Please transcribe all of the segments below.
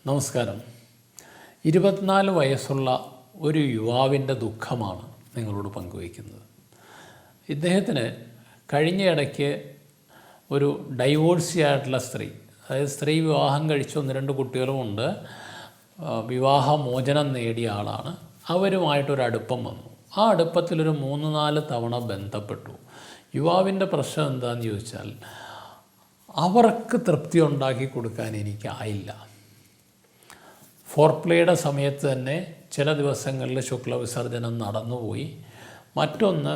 നമസ്കാരം. 24 വയസ്സുള്ള ഒരു യുവാവിൻ്റെ ദുഃഖമാണ് നിങ്ങളോട് പങ്കുവയ്ക്കുന്നത്. ഇദ്ദേഹത്തിന് കഴിഞ്ഞ ഇടയ്ക്ക് ഒരു ഡൈവോഴ്സി ആയിട്ടുള്ള സ്ത്രീ, അതായത് സ്ത്രീ വിവാഹം കഴിച്ച് 1-2 കുട്ടികളുമുണ്ട്, വിവാഹമോചനം നേടിയ ആളാണ്. അവരുമായിട്ടൊരു അടുപ്പം വന്നു. ആ അടുപ്പത്തിലൊരു 3-4 തവണ ബന്ധപ്പെട്ടു. യുവാവിൻ്റെ പ്രശ്നം എന്താണെന്ന് ചോദിച്ചാൽ, അവർക്ക് തൃപ്തി ഉണ്ടാക്കി കൊടുക്കാൻ എനിക്കായില്ല. ഫോർപ്ലേയുടെ സമയത്ത് തന്നെ ചില ദിവസങ്ങളിൽ ശുക്ലവിസർജനം നടന്നുപോയി. മറ്റൊന്ന്,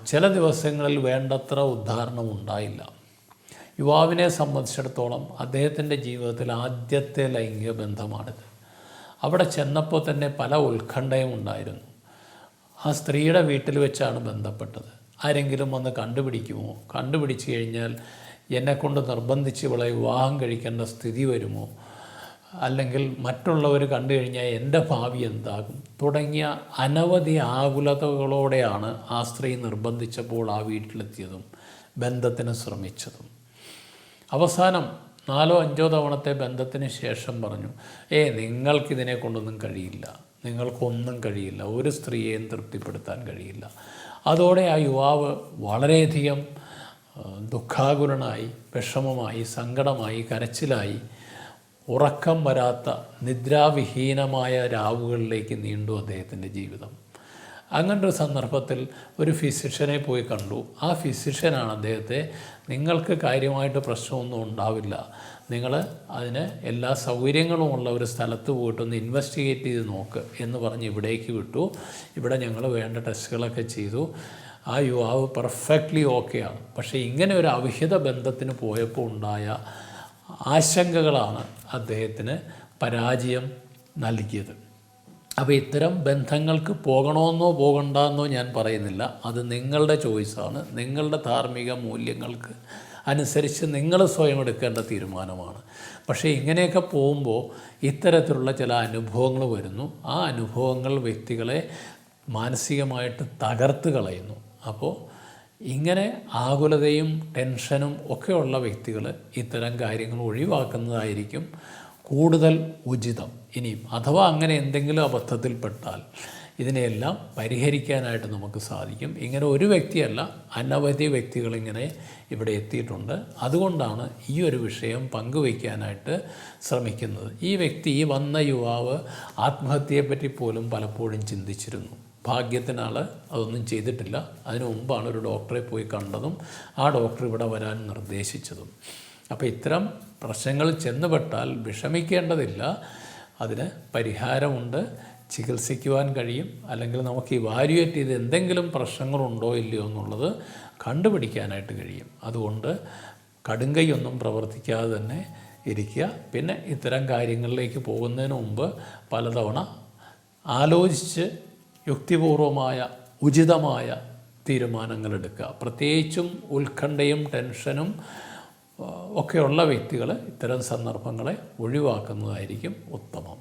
ചില ദിവസങ്ങളിൽ വേണ്ടത്ര ഉദ്ധാരണം ഉണ്ടായില്ല. യുവാവിനെ സംബന്ധിച്ചിടത്തോളം അദ്ദേഹത്തിൻ്റെ ജീവിതത്തിൽ ആദ്യത്തെ ലൈംഗിക ബന്ധമാണിത്. അവിടെ ചെന്നപ്പോൾ തന്നെ പല ഉത്കണ്ഠയും ഉണ്ടായിരുന്നു. ആ സ്ത്രീയുടെ വീട്ടിൽ വെച്ചാണ് ബന്ധപ്പെട്ടത്. ആരെങ്കിലും വന്ന് കണ്ടുപിടിക്കുമോ? കണ്ടുപിടിച്ച് കഴിഞ്ഞാൽ എന്നെക്കൊണ്ട് നിർബന്ധിച്ച് ഇവളെ വിവാഹം കഴിക്കേണ്ട സ്ഥിതി വരുമോ? അല്ലെങ്കിൽ മറ്റുള്ളവർ കണ്ടു കഴിഞ്ഞാൽ എൻ്റെ ഭാവി എന്താകും? തുടങ്ങിയ അനവധി ആകുലതകളോടെയാണ് ആ സ്ത്രീ നിർബന്ധിച്ചപ്പോൾ ആ വീട്ടിലെത്തിയതും ബന്ധത്തിന് ശ്രമിച്ചതും. അവസാനം 4-5 തവണത്തെ ബന്ധത്തിന് ശേഷം പറഞ്ഞു, നിങ്ങൾക്കിതിനെ കൊണ്ടൊന്നും കഴിയില്ല, നിങ്ങൾക്കൊന്നും കഴിയില്ല, ഒരു സ്ത്രീയെയും തൃപ്തിപ്പെടുത്താൻ കഴിയില്ല. അതോടെ ആ യുവാവ് വളരെയധികം ദുഃഖാകുലനായി, വിഷമമായി, സങ്കടമായി, കരച്ചിലായി. ഉറക്കം വരാത്ത നിദ്രാവിഹീനമായ രാവുകളിലേക്ക് നീണ്ടു അദ്ദേഹത്തിൻ്റെ ജീവിതം. അങ്ങനൊരു സന്ദർഭത്തിൽ ഒരു ഫിസിഷ്യനെ പോയി കണ്ടു. ആ ഫിസിഷ്യനാണ് അദ്ദേഹത്തെ, നിങ്ങൾക്ക് കാര്യമായിട്ട് പ്രശ്നമൊന്നും ഉണ്ടാവില്ല, നിങ്ങൾ അതിന് എല്ലാ സൗകര്യങ്ങളും ഉള്ള ഒരു സ്ഥലത്ത് പോയിട്ടൊന്ന് ഇൻവെസ്റ്റിഗേറ്റ് ചെയ്ത് നോക്ക് എന്ന് പറഞ്ഞ് ഇവിടേക്ക് വിട്ടു. ഇവിടെ ഞങ്ങൾ വേണ്ട ടെസ്റ്റുകളൊക്കെ ചെയ്തു. ആ യുവാവ് പെർഫെക്റ്റ്ലി ഓക്കെയാണ്. പക്ഷേ ഇങ്ങനെ ഒരു അവിഹിത ബന്ധത്തിന് പോയപ്പോൾ ഉണ്ടായ ആശങ്കകളാണ് അദ്ദേഹത്തിന് പരാജയം നൽകിയത്. അപ്പോൾ ഇത്തരം ബന്ധങ്ങൾക്ക് പോകണമെന്നോ പോകണ്ടെന്നോ ഞാൻ പറയുന്നില്ല. അത് നിങ്ങളുടെ ചോയ്സാണ്, നിങ്ങളുടെ ധാർമ്മിക മൂല്യങ്ങൾക്ക് അനുസരിച്ച് നിങ്ങൾ സ്വയം എടുക്കേണ്ട തീരുമാനമാണ്. പക്ഷേ ഇങ്ങനെയൊക്കെ പോകുമ്പോൾ ഇത്തരത്തിലുള്ള ചില അനുഭവങ്ങൾ വരുന്നു. ആ അനുഭവങ്ങൾ വ്യക്തികളെ മാനസികമായിട്ട് തകർത്ത് കളയുന്നു. അപ്പോൾ ഇങ്ങനെ ആകുലതയും ടെൻഷനും ഒക്കെയുള്ള വ്യക്തികൾ ഇത്തരം കാര്യങ്ങൾ ഒഴിവാക്കുന്നതായിരിക്കും കൂടുതൽ ഉചിതം. ഇനിയും അഥവാ അങ്ങനെ എന്തെങ്കിലും അബദ്ധത്തിൽപ്പെട്ടാൽ ഇതിനെയെല്ലാം പരിഹരിക്കാനായിട്ട് നമുക്ക് സാധിക്കും. ഇങ്ങനെ ഒരു വ്യക്തിയല്ല, അനവധി വ്യക്തികളിങ്ങനെ ഇവിടെ എത്തിയിട്ടുണ്ട്. അതുകൊണ്ടാണ് ഈ ഒരു വിഷയം പങ്കുവയ്ക്കാനായിട്ട് ശ്രമിക്കുന്നത്. ഈ വ്യക്തി, ഈ വന്ന യുവാവ് ആത്മഹത്യയെപ്പറ്റി പോലും പലപ്പോഴും ചിന്തിച്ചിരുന്നു. ഭാഗ്യത്തിനാൾ അതൊന്നും ചെയ്തിട്ടില്ല. അതിനു മുമ്പാണ് ഒരു ഡോക്ടറെ പോയി കണ്ടതും ആ ഡോക്ടർ ഇവിടെ വരാൻ നിർദ്ദേശിച്ചതും. അപ്പോൾ ഇത്തരം പ്രശ്നങ്ങൾ ചെന്നുപെട്ടാൽ വിഷമിക്കേണ്ടതില്ല. അതിന് പരിഹാരമുണ്ട്, ചികിത്സിക്കുവാൻ കഴിയും. അല്ലെങ്കിൽ നമുക്ക് ഇവാലുവേറ്റ് ചെയ്ത് എന്തെങ്കിലും പ്രശ്നങ്ങളുണ്ടോ ഇല്ലയോ എന്നുള്ളത് കണ്ടുപിടിക്കാനായിട്ട് കഴിയും. അതുകൊണ്ട് കടുങ്കൈയൊന്നും പ്രവർത്തിക്കാതെ തന്നെ ഇരിക്കുക. പിന്നെ ഇത്തരം കാര്യങ്ങളിലേക്ക് പോകുന്നതിന് മുമ്പ് പലതവണ ആലോചിച്ച് യുക്തിപൂർവമായ ഉചിതമായ തീരുമാനങ്ങളെടുക്കുക. പ്രത്യേകിച്ചും ഉത്കണ്ഠയും ടെൻഷനും ഒക്കെയുള്ള വ്യക്തികൾ ഇത്തരം സന്ദർഭങ്ങളെ ഒഴിവാക്കുന്നതായിരിക്കും ഉത്തമം.